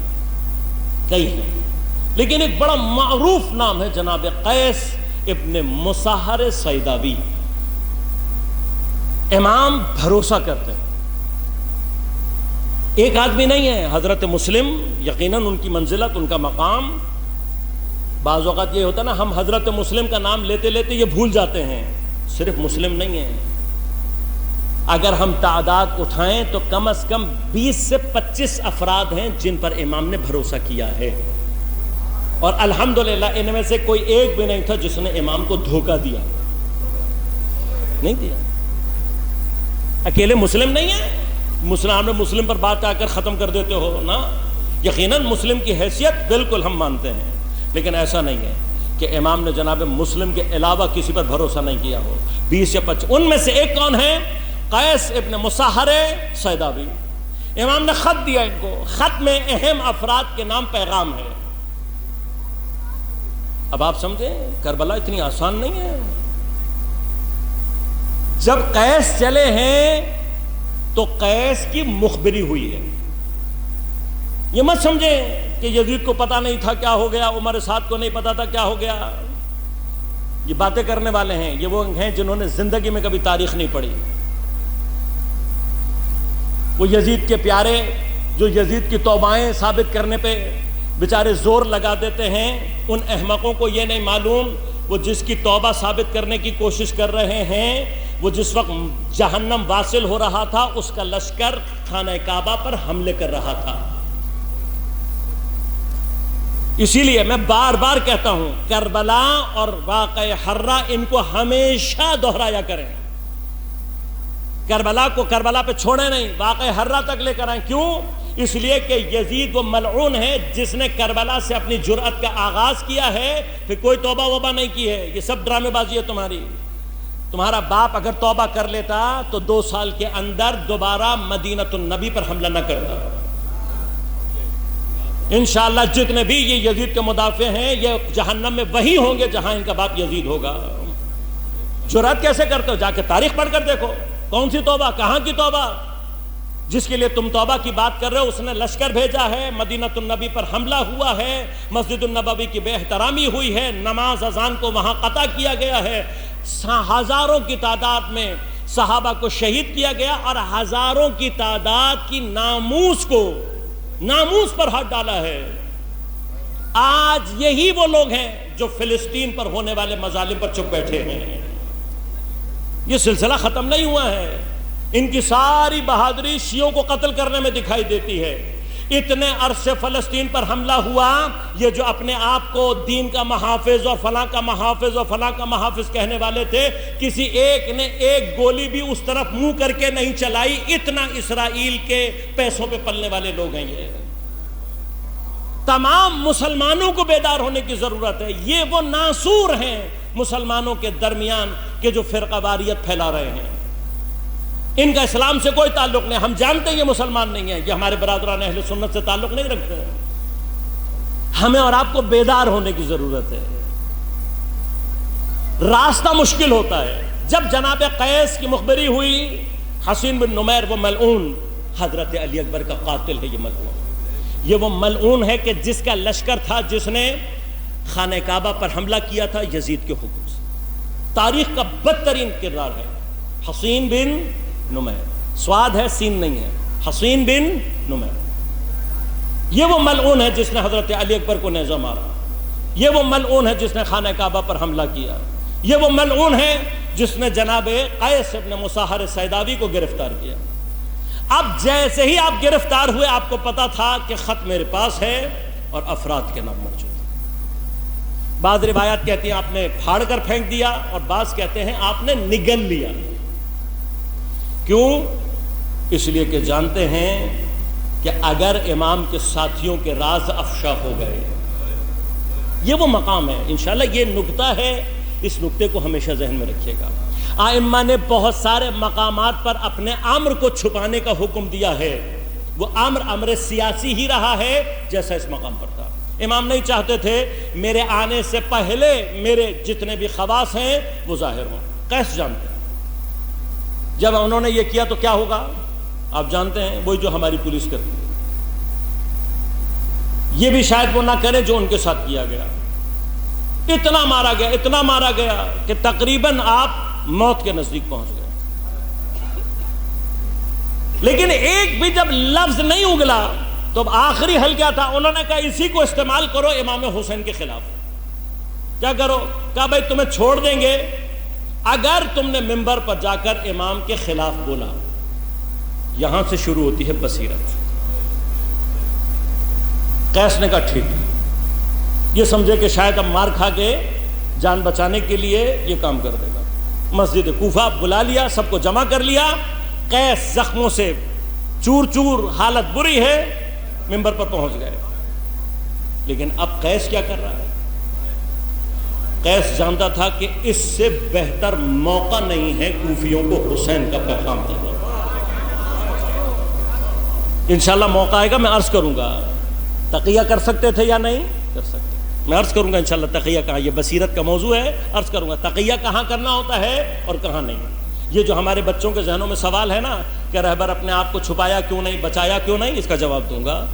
[SPEAKER 1] کئی ہیں. لیکن ایک بڑا معروف نام ہے جناب قیس ابن مصہر سیداوی. امام بھروسہ کرتے ہیں، ایک آدمی نہیں ہے. حضرت مسلم یقیناً ان کی منزلت، ان کا مقام، بعض اوقات یہ ہوتا ہے نا، ہم حضرت مسلم کا نام لیتے لیتے یہ بھول جاتے ہیں، صرف مسلم نہیں ہے. اگر ہم تعداد اٹھائیں تو کم از کم 20 سے 25 افراد ہیں جن پر امام نے بھروسہ کیا ہے، اور الحمدللہ ان میں سے کوئی ایک بھی نہیں تھا جس نے امام کو دھوکہ دیا، نہیں دیا۔ اکیلے مسلم نہیں ہے، مسلم پر بات آ کر ختم کر دیتے ہو نا، یقیناً مسلم کی حیثیت بالکل ہم مانتے ہیں، لیکن ایسا نہیں ہے کہ امام نے جناب مسلم کے علاوہ کسی پر بھروسہ نہیں کیا ہو۔ 20 یا 25، ان میں سے ایک کون ہے؟ قیس ابن مصاحر سیداوی۔ امام نے خط دیا ان کو، خط میں اہم افراد کے نام پیغام ہے۔ اب آپ سمجھیں کربلا اتنی آسان نہیں ہے۔ جب قیس چلے ہیں تو قیس کی مخبری ہوئی ہے، یہ مت سمجھیں کہ یزید کو پتا نہیں تھا کیا ہو گیا، عمر سعد کو نہیں پتا تھا کیا ہو گیا۔ یہ باتیں کرنے والے ہیں، یہ وہ ہیں جنہوں نے زندگی میں کبھی تاریخ نہیں پڑھی۔ وہ یزید کے پیارے جو یزید کی توبائیں ثابت کرنے پہ بیچارے زور لگا دیتے ہیں، ان احمقوں کو یہ نہیں معلوم وہ جس کی توبہ ثابت کرنے کی کوشش کر رہے ہیں، وہ جس وقت جہنم واصل ہو رہا تھا اس کا لشکر خانہ کعبہ پر حملے کر رہا تھا۔ اسی لیے میں بار بار کہتا ہوں کربلا اور واقعہ حرہ ان کو ہمیشہ دہرایا کریں، کربلا کو کربلا پہ چھوڑے نہیں، واقعہ حرہ تک لے کر آئیں۔ کیوں؟ اس لیے کہ یزید وہ ملعون ہے جس نے کربلا سے اپنی جرأت کا آغاز کیا ہے، پھر کوئی توبہ وبہ نہیں کی ہے، یہ سب ڈرامے بازی ہے تمہاری۔ تمہارا باپ اگر توبہ کر لیتا تو 2 سال کے اندر دوبارہ مدینۃ النبی پر حملہ نہ کرتا۔ انشاءاللہ جتنے بھی یہ یزید کے مدافع ہیں یہ جہنم میں وہی ہوں گے جہاں ان کا باپ یزید ہوگا۔ جرأت کیسے کرتے ہو؟ جا کے تاریخ پڑھ کر دیکھو، کون سی توبہ، کہاں کی توبہ؟ جس کے لیے تم توبہ کی بات کر رہے ہو اس نے لشکر بھیجا ہے، مدینۃ النبی پر حملہ ہوا ہے، مسجد النبوی کی بے احترامی ہوئی ہے، نماز اذان کو وہاں قطع کیا گیا ہے، ہزاروں کی تعداد میں صحابہ کو شہید کیا گیا، اور ہزاروں کی تعداد کی ناموس پر ہاتھ ڈالا ہے۔ آج یہی وہ لوگ ہیں جو فلسطین پر ہونے والے مظالم پر چپ بیٹھے ہیں۔ یہ سلسلہ ختم نہیں ہوا ہے، ان کی ساری بہادری شیعوں کو قتل کرنے میں دکھائی دیتی ہے۔ اتنے عرصے فلسطین پر حملہ ہوا، یہ جو اپنے آپ کو دین کا محافظ اور فلاں کا محافظ اور فلاں کا محافظ کہنے والے تھے، کسی ایک نے ایک گولی بھی اس طرف منہ کر کے نہیں چلائی۔ اتنا اسرائیل کے پیسوں پہ پلنے والے لوگ ہیں یہ۔ تمام مسلمانوں کو بیدار ہونے کی ضرورت ہے۔ یہ وہ ناسور ہیں مسلمانوں کے درمیان کہ جو فرقہ واریت پھیلا رہے ہیں، ان کا اسلام سے کوئی تعلق نہیں۔ ہم جانتے ہیں یہ مسلمان نہیں ہیں، یہ ہمارے برادران اہل سنت سے تعلق نہیں رکھتے ہیں۔ ہمیں اور آپ کو بیدار ہونے کی ضرورت ہے۔ راستہ مشکل ہوتا ہے۔ جب جناب قیس کی مخبری ہوئی، حسین بن نمیر وہ ملعون، حضرت علی اکبر کا قاتل ہے یہ ملعون، یہ وہ ملعون ہے کہ جس کا لشکر تھا جس نے خانہ کعبہ پر حملہ کیا تھا یزید کے حکم سے۔ تاریخ کا بدترین کردار ہے حسین بن نمیر، سواد ہے سین نہیں ہے، حسین بن نمیر۔ یہ وہ ملعون ہے جس نے حضرت علی اکبر کو نیزہ مارا، یہ وہ ملعون ہے جس نے خانہ کعبہ پر حملہ کیا، یہ وہ ملعون ہے جس نے جناب قیس ابن مصاحر سیداوی کو گرفتار کیا۔ اب جیسے ہی آپ گرفتار ہوئے آپ کو پتا تھا کہ خط میرے پاس ہے اور افراد کے نام موجود ہیں۔ بعض روایات کہتی ہیں آپ نے پھاڑ کر پھینک دیا، اور بعض کہتے ہیں آپ نے نگل لیا۔ کیوں؟ اس لیے کہ جانتے ہیں کہ اگر امام کے ساتھیوں کے راز افشا ہو گئے، یہ وہ مقام ہے۔ انشاءاللہ یہ نکتہ ہے، اس نکتے کو ہمیشہ ذہن میں رکھیے گا۔ ائمہ نے بہت سارے مقامات پر اپنے امر کو چھپانے کا حکم دیا ہے، وہ امر سیاسی ہی رہا ہے جیسا اس مقام پر تھا۔ امام نہیں چاہتے تھے میرے آنے سے پہلے میرے جتنے بھی خواص ہیں وہ ظاہر ہوں۔ قیس جانتے ہیں جب انہوں نے یہ کیا تو کیا ہوگا، آپ جانتے ہیں، وہی جو ہماری پولیس کرتی ہے۔ یہ بھی شاید وہ نہ کرے جو ان کے ساتھ کیا گیا۔ اتنا مارا گیا کہ تقریباً آپ موت کے نزدیک پہنچ گئے، لیکن ایک بھی جب لفظ نہیں اگلا تو اب آخری حل کیا تھا؟ انہوں نے کہا اسی کو استعمال کرو امام حسین کے خلاف۔ کیا کرو؟ کہا بھائی تمہیں چھوڑ دیں گے اگر تم نے منبر پر جا کر امام کے خلاف بولا، یہاں سے شروع ہوتی ہے بصیرت۔ قیس نے کہا ٹھیک ہے، یہ سمجھے کہ شاید اب مار کھا کے جان بچانے کے لیے یہ کام کر دے گا۔ مسجد کوفہ بلا لیا، سب کو جمع کر لیا، قیس زخموں سے چور چور، حالت بری ہے، منبر پر پہنچ گئے۔ لیکن اب قیس کیا کر رہا ہے؟ قیس جانتا تھا کہ اس سے بہتر موقع نہیں ہے کوفیوں کو حسین کا پیغام دینے کا۔ انشاءاللہ موقع آئے گا، میں عرض کروں گا تقیہ کر سکتے تھے یا نہیں کر سکتے، میں عرض کروں گا انشاءاللہ تقیہ کہاں، یہ بصیرت کا موضوع ہے، عرض کروں گا تقیہ کہاں کرنا ہوتا ہے اور کہاں نہیں۔ یہ جو ہمارے بچوں کے ذہنوں میں سوال ہے نا کہ رہبر اپنے آپ کو چھپایا کیوں نہیں، بچایا کیوں نہیں، اس کا جواب دوں گا۔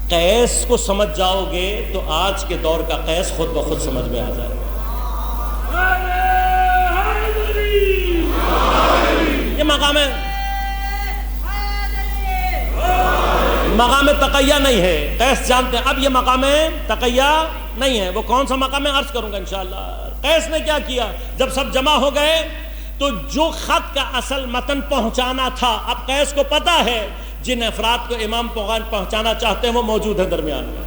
[SPEAKER 1] قیس کو سمجھ جاؤ گے تو آج کے دور کا قیس خود بخود سمجھ میں آ جائے گا۔ یہ مقام تقیہ نہیں ہے، قیس جانتے ہیں اب یہ مقام تقیہ نہیں ہے۔ وہ کون سا مقام ہے عرض کروں گا انشاءاللہ۔ قیس نے کیا کیا؟ جب سب جمع ہو گئے تو جو خط کا اصل متن پہنچانا تھا، اب قیس کو پتا ہے جن افراد کو امام پہنچانا چاہتے ہیں وہ موجود ہیں درمیان میں،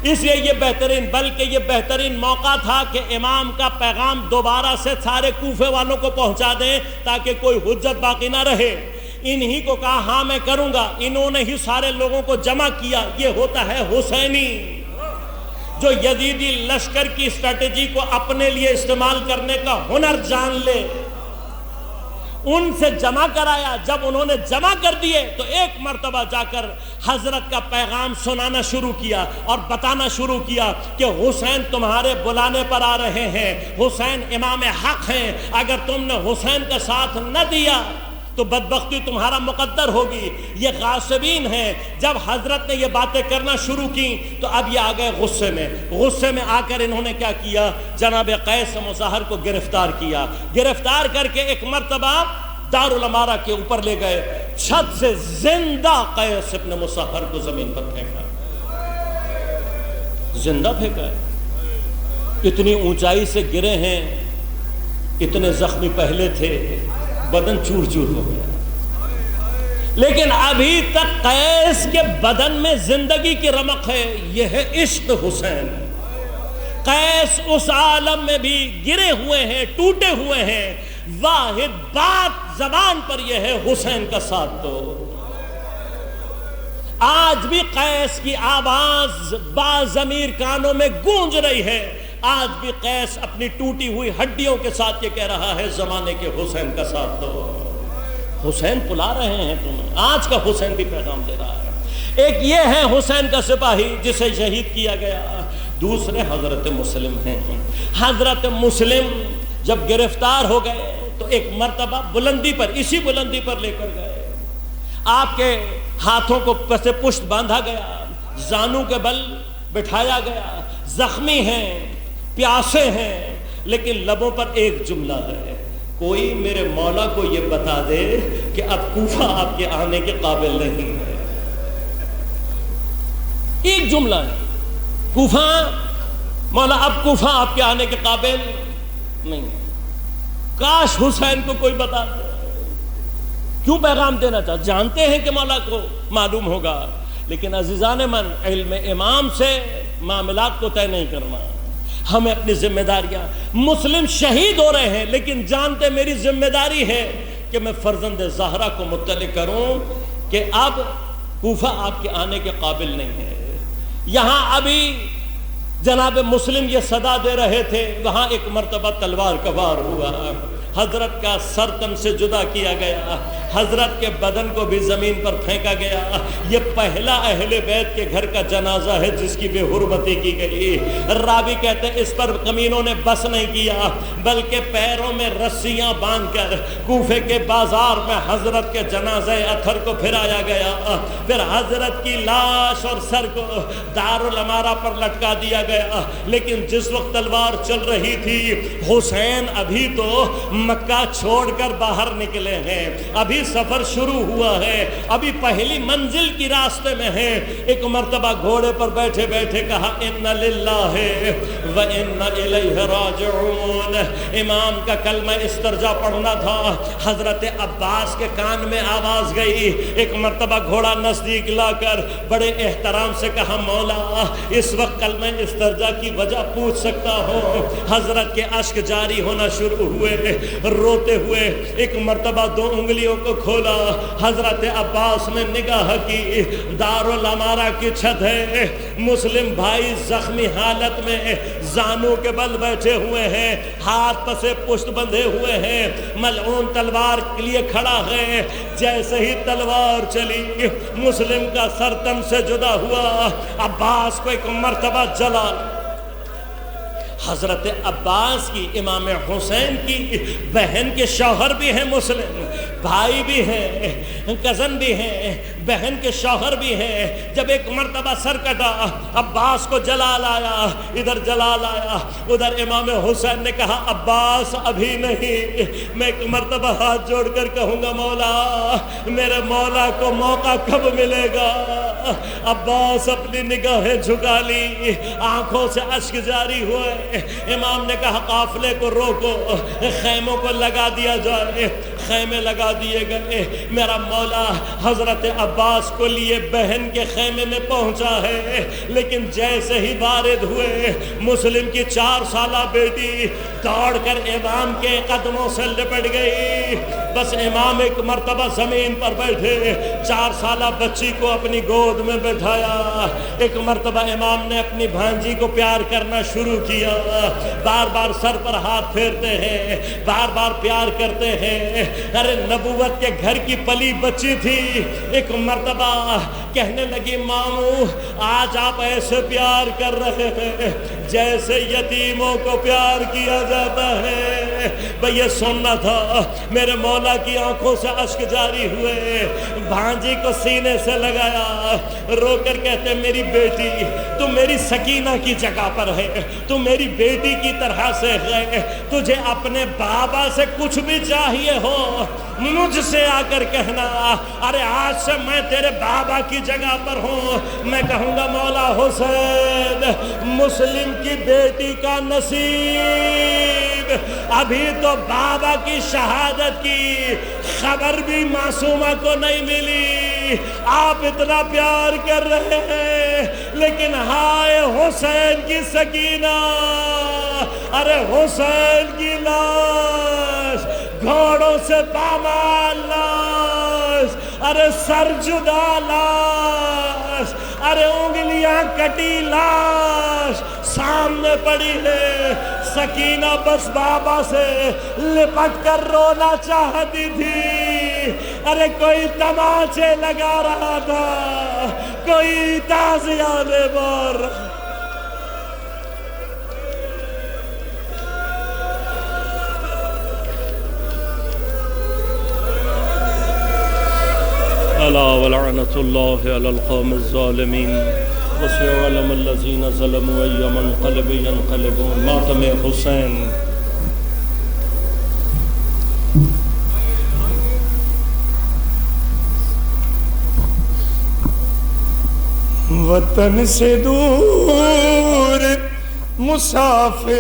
[SPEAKER 1] اس لیے یہ بہترین موقع تھا کہ امام کا پیغام دوبارہ سے سارے کوفے والوں کو پہنچا دیں تاکہ کوئی حجت باقی نہ رہے۔ انہی کو کہا ہاں میں کروں گا، انہوں نے ہی سارے لوگوں کو جمع کیا۔ یہ ہوتا ہے حسینی، جو یزیدی لشکر کی اسٹریٹجی کو اپنے لیے استعمال کرنے کا ہنر جان لے۔ ان سے جمع کرایا، جب انہوں نے جمع کر دیے تو ایک مرتبہ جا کر حضرت کا پیغام سنانا شروع کیا اور بتانا شروع کیا کہ حسین تمہارے بلانے پر آ رہے ہیں، حسین امام حق ہیں، اگر تم نے حسین کا ساتھ نہ دیا تو بدبختی تمہارا مقدر ہوگی۔ یہ غاصبین ہیں۔ جب حضرت نے یہ باتیں کرنا شروع کی تو اب یہ آ گئے غصے میں آ کر انہوں نے کیا کیا؟ جناب قیس مظاہر کو گرفتار کیا، گرفتار کر کے ایک مرتبہ دارالامارہ کے اوپر لے گئے، چھت سے زندہ قیس ابن مظاہر کو زمین پر پھینکا، زندہ پھینکا ہے۔ اتنی اونچائی سے گرے ہیں، اتنے زخمی پہلے تھے، بدن چور چور ہو گیا، لیکن ابھی تک قیس کے بدن میں زندگی کی رمق ہے۔ یہ ہے عشق حسین۔ قیس اس عالم میں بھی گرے ہوئے ہیں، ٹوٹے ہوئے ہیں، واحد بات زبان پر یہ ہے حسین کا ساتھ دو۔ آج بھی قیس کی آواز باضمیر کانوں میں گونج رہی ہے۔ آج بھی قیس اپنی ٹوٹی ہوئی ہڈیوں کے ساتھ یہ کہہ رہا ہے زمانے کے حسین کا ساتھ دو۔ حسین پلا رہے ہیں تمہیں، آج کا حسین بھی پیغام دے رہا ہے۔ ایک یہ ہے حسین کا سپاہی جسے شہید کیا گیا، دوسرے حضرت مسلم ہیں۔ حضرت مسلم جب گرفتار ہو گئے تو ایک مرتبہ بلندی پر، اسی بلندی پر لے کر گئے، آپ کے ہاتھوں کو پس پشت باندھا گیا، زانوں کے بل بٹھایا گیا، زخمی ہیں، پیاسے ہیں، لیکن لبوں پر ایک جملہ ہے، کوئی میرے مولا کو یہ بتا دے کہ اب کوفہ آپ کے آنے کے قابل نہیں ہے۔ ایک جملہ ہے، کوفہ، مولا اب کوفہ آپ کے آنے کے قابل نہیں۔ کاش حسین کو کوئی بتا دے۔ کیوں پیغام دینا چاہتے؟ جانتے ہیں کہ مولا کو معلوم ہوگا، لیکن عزیزان من، علم امام سے معاملات کو طے نہیں کرنا۔ ہمیں اپنی ذمہ داریاں، مسلم شہید ہو رہے ہیں لیکن جانتے میری ذمہ داری ہے کہ میں فرزند زہرا کو مطلع کروں کہ اب کوفہ آپ کے آنے کے قابل نہیں ہے۔ یہاں ابھی جناب مسلم یہ صدا دے رہے تھے، وہاں ایک مرتبہ تلوار کا وار ہوا، حضرت کا سر تن سے جدا کیا گیا، حضرت کے بدن کو بھی زمین پر پھینکا گیا۔ یہ پہلا اہل بیت کے گھر کا جنازہ ہے جس کی بے حرمتی کی گئی۔ راوی کہتے ہیں اس پر کمینوں نے بس نہیں کیا بلکہ پیروں میں رسیاں باندھ کر کوفے کے بازار میں حضرت کے جنازہ اطہر کو پھرایا گیا، پھر حضرت کی لاش اور سر کو دارالامارہ پر لٹکا دیا گیا۔ لیکن جس وقت تلوار چل رہی تھی، حسین ابھی تو مکہ چھوڑ کر باہر نکلے ہیں، ابھی سفر شروع ہوا ہے، ابھی پہلی منزل کی راستے میں ہیں۔ ایک مرتبہ گھوڑے پر بیٹھے بیٹھے کہا ان للہ و انا الیہ راجعون۔ امام کا کلمہ استرجا پڑھنا تھا، حضرت عباس کے کان میں آواز گئی۔ ایک مرتبہ گھوڑا نزدیک لا کر بڑے احترام سے کہا مولا اس وقت کلمہ استرجا کی وجہ پوچھ سکتا ہوں؟ حضرت کے اشک جاری ہونا شروع ہوئے، روتے ہوئے ایک مرتبہ 2 انگلیوں کو کھولا۔ حضرت عباس نے نگاہ کی، دارالامارہ کی چھت ہے، مسلم بھائی زخمی حالت میں زانوں کے بل بیٹھے ہوئے ہیں، ہاتھ پسے پشت بندھے ہوئے ہیں، ملعون تلوار کے لیے کھڑا ہے۔ جیسے ہی تلوار چلی مسلم کا سر تن سے جدا ہوا، عباس کو ایک مرتبہ جلا۔ حضرت عباس کی، امام حسین کی بہن کے شوہر بھی ہیں، مسلم بھائی بھی ہیں، کزن بھی ہیں، بہن کے شوہر بھی ہیں۔ جب ایک مرتبہ سر کٹا، عباس کو جلال آیا، ادھر جلال آیا، ادھر امام حسین نے کہا عباس ابھی نہیں۔ میں ایک مرتبہ ہاتھ جوڑ کر کہوں گا مولا میرے مولا کو موقع کب ملے گا؟ عباس اپنی نگاہیں جھکا لی، آنکھوں سے اشک جاری ہوئے۔ امام نے کہا قافلے کو روکو، خیموں کو لگا دیا جائے۔ خیمے لگا دیے گئے۔ میرا مولا حضرت عباس کو لیے بہن کے خیمے میں پہنچا ہے، لیکن جیسے ہی وارد ہوئے مسلم کی 4 سالہ بیٹی دوڑ کر امام کے قدموں سے لپٹ گئی۔ بس امام ایک مرتبہ زمین پر بیٹھے، 4 سالہ بچی کو اپنی گود میں بٹھایا۔ ایک مرتبہ امام نے اپنی بھانجی کو پیار کرنا شروع کیا، بار بار سر پر ہاتھ پھیرتے ہیں، بار بار پیار کرتے ہیں۔ ارے نبوت کے گھر کی پلی بچی تھی، ایک مرتبہ کہنے لگی ماموں آج آپ ایسے پیار کر رہے ہیں جیسے یتیموں کو پیار کیا جاتا ہے۔ بھئی یہ سننا تھا۔ میرے مولا کی آنکھوں سے اشک جاری ہوئے، بھانجی کو سینے سے لگایا، رو کر کہتے میری بیٹی تو میری سکینہ کی جگہ پر ہے، تو میری بیٹی کی طرح سے ہے، تجھے اپنے بابا سے کچھ بھی چاہیے ہو مجھ سے آ کر کہنا۔ ارے آج سے میں تیرے بابا کی جگہ پر ہوں، میں کہوں گا مولا حسین مسلم کی بیٹی کا نصیب ابھی تو بابا کی شہادت کی خبر بھی معصومہ کو نہیں ملی۔ آپ اتنا پیار کر رہے ہیں لیکن ہائے حسین کی سکینہ، ارے حسین کی لاش، گھوڑوں سے پامال لاش، ارے سر جدا لاش، ارے انگلیاں کٹی لاش سامنے پڑی ہے۔ سکینہ بس بابا سے لپٹ کر رونا چاہتی تھی۔ ارے کوئی تماچے لگا رہا تھا، کوئی تازیانے مار رہا۔
[SPEAKER 2] الا ولعنۃ اللہ علی القوم الظالمین وسيعلم الذين ظلموا أي منقلب ينقلبون۔ ماتم حسین۔
[SPEAKER 3] وطن سے دور مسافر